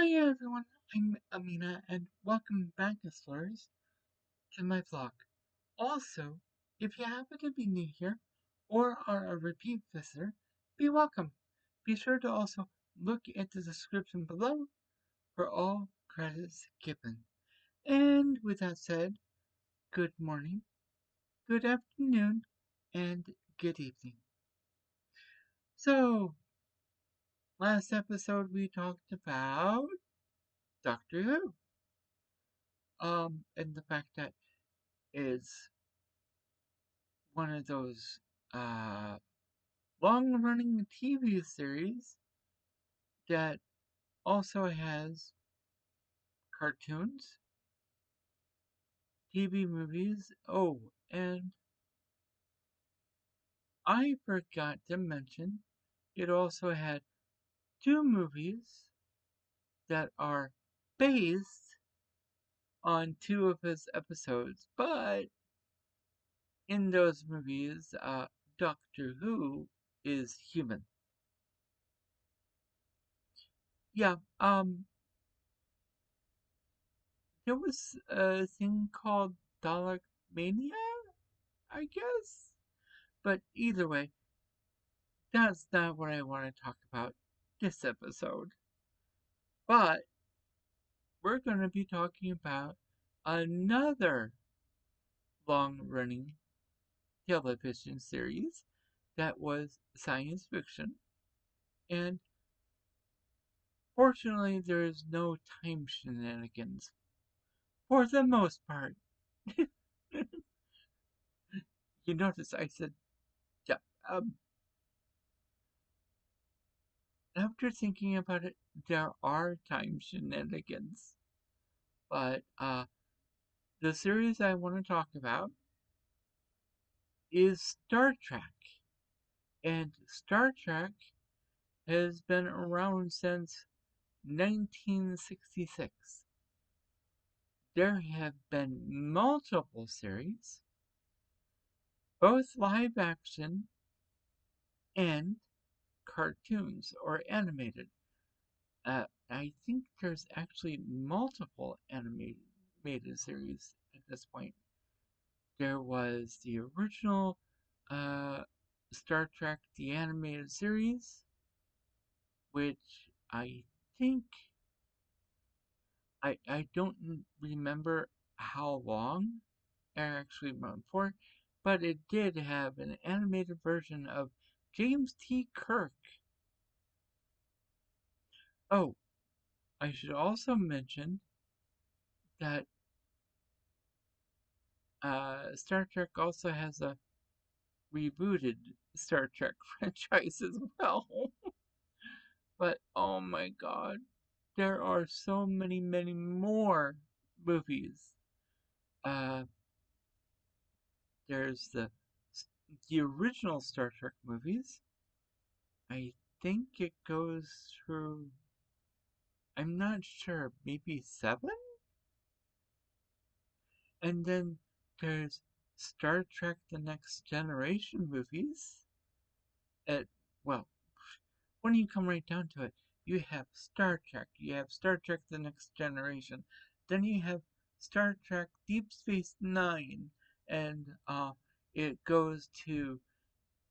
Hi everyone, I'm Amena and welcome back, explorers, to my vlog. Also, if you happen to be new here or are a repeat visitor, be welcome. Be sure to also look at the description below for all credits given. And with that said, good morning, good afternoon, and good evening. So, last episode we talked about Doctor Who. And the fact that is one of those long running TV series that also has cartoons, TV movies. Oh, and I forgot to mention it also had two movies that are based on two of his episodes, but in those movies, Doctor Who is human. Yeah, there was a thing called Dalek Mania, I guess. But either way, that's not what I want to talk about this episode. But we're going to be talking about another long running television series that was science fiction. And fortunately, there is no time shenanigans for the most part. You notice I said, yeah, after thinking about it, there are time shenanigans. But the series I want to talk about is Star Trek. And Star Trek has been around since 1966. There have been multiple series, both live action and cartoons or animated. I think there's actually multiple animated series at this point. There was the original uh, Star Trek the Animated Series, which I think I don't remember how long it actually ran for, but it did have an animated version of James T. Kirk. Oh, I should also mention that Star Trek also has a rebooted Star Trek franchise as well. But oh my god, there are so many, many more movies. Uh, there's the original Star Trek movies. I think it goes through. I'm not sure, maybe 7? And then there's Star Trek The Next Generation movies. At, well, when you come right down to it, you have Star Trek, you have Star Trek The Next Generation, then you have Star Trek Deep Space Nine, and it goes to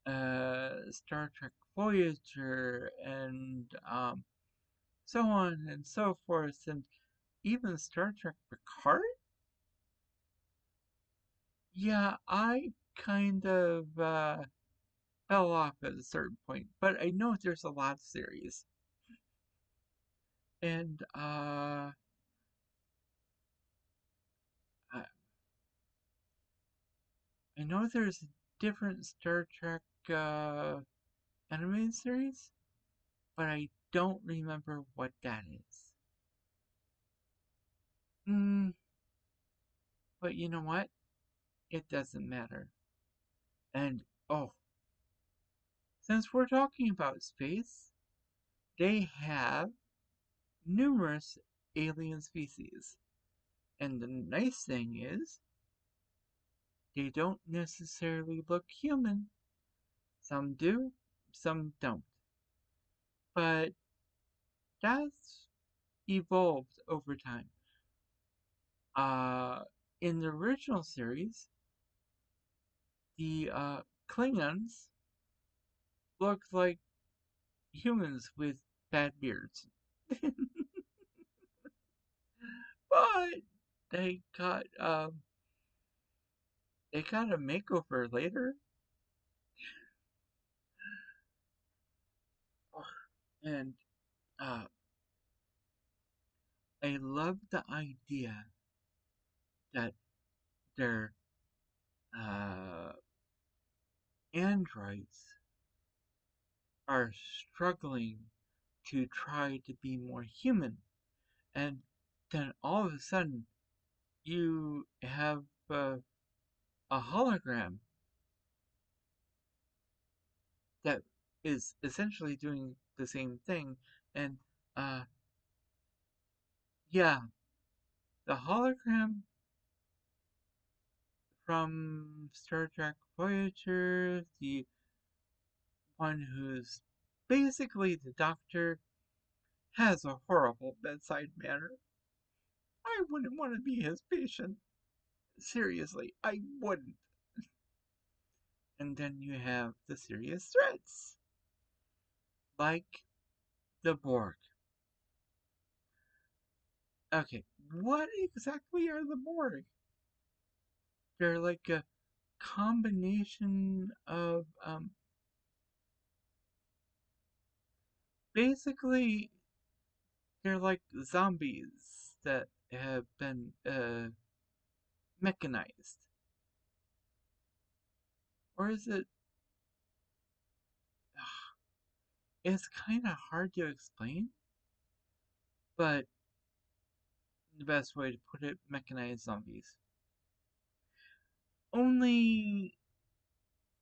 Star Trek Voyager, and so on and so forth, and even Star Trek Picard? Yeah, I kind of fell off at a certain point, but I know there's a lot of series. And I know there's a different Star Trek animated series, but I don't remember what that is. Hmm, but you know what? It doesn't matter. And oh, since we're talking about space, they have numerous alien species. And the nice thing is, they don't necessarily look human. Some do, some don't. But that's evolved over time. In the original series, the Klingons looked like humans with bad beards. But they got they got a makeover later. And uh, I love the idea that their uh, androids are struggling to try to be more human. And then all of a sudden, you have a hologram that is essentially doing the same thing. And uh, yeah, the hologram from Star Trek Voyager, the one who's basically the doctor, has a horrible bedside manner. I wouldn't want to be his patient. Seriously, I wouldn't. And then you have the serious threats, like the Borg. Okay, what exactly are the Borg? They're like a combination of, basically, they're like zombies that have been mechanized. Or is it? It's kind of hard to explain, but the best way to put it, mechanized zombies. Only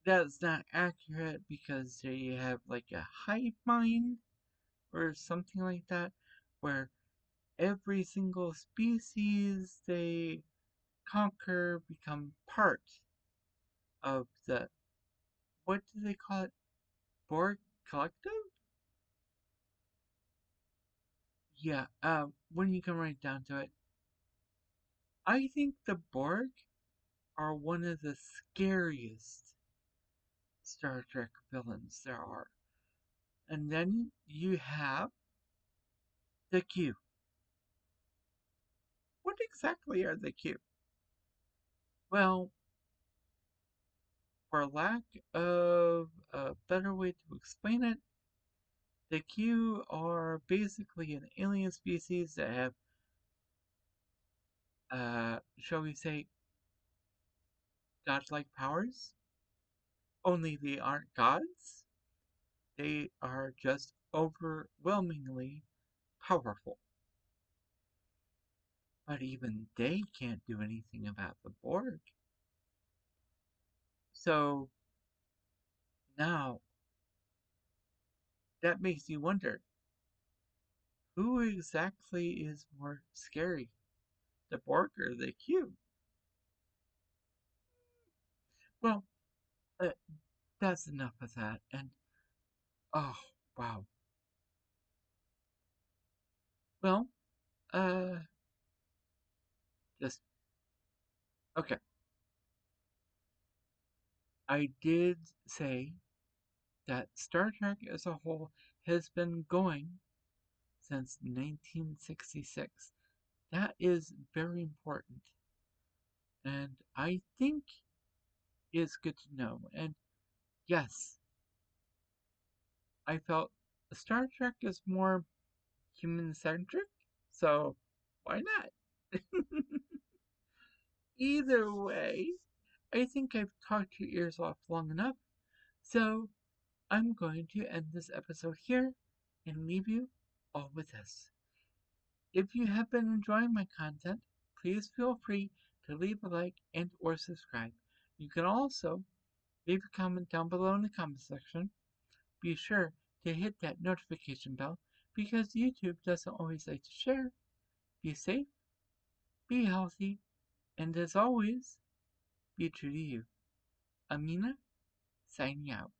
that's not accurate because they have like a hive mind or something like that, where every single species they conquer become part of the, what do they call it? Borg Collective? Yeah, when you come right down to it, I think the Borg are one of the scariest Star Trek villains there are. And then you have the Q. What exactly are the Q? Well, for lack of a better way to explain it, the Q are basically an alien species that have, shall we say, godlike powers. Only they aren't gods. They are just overwhelmingly powerful. But even they can't do anything about the Borg. So now that makes you wonder, who exactly is more scary, the Borg or the Q? Well, uh, that's enough of that. And oh, wow. Well, uh, just okay. I did say that Star Trek as a whole has been going since 1966. That is very important. And I think it's good to know. And yes, I felt Star Trek is more human centric, so why not? Either way, I think I've talked your ears off long enough, so I'm going to end this episode here and leave you all with this. If you have been enjoying my content, please feel free to leave a like and or subscribe. You can also leave a comment down below in the comment section. Be sure to hit that notification bell because YouTube doesn't always like to share. Be safe, be healthy, and as always, be true to you. Amena, signing out.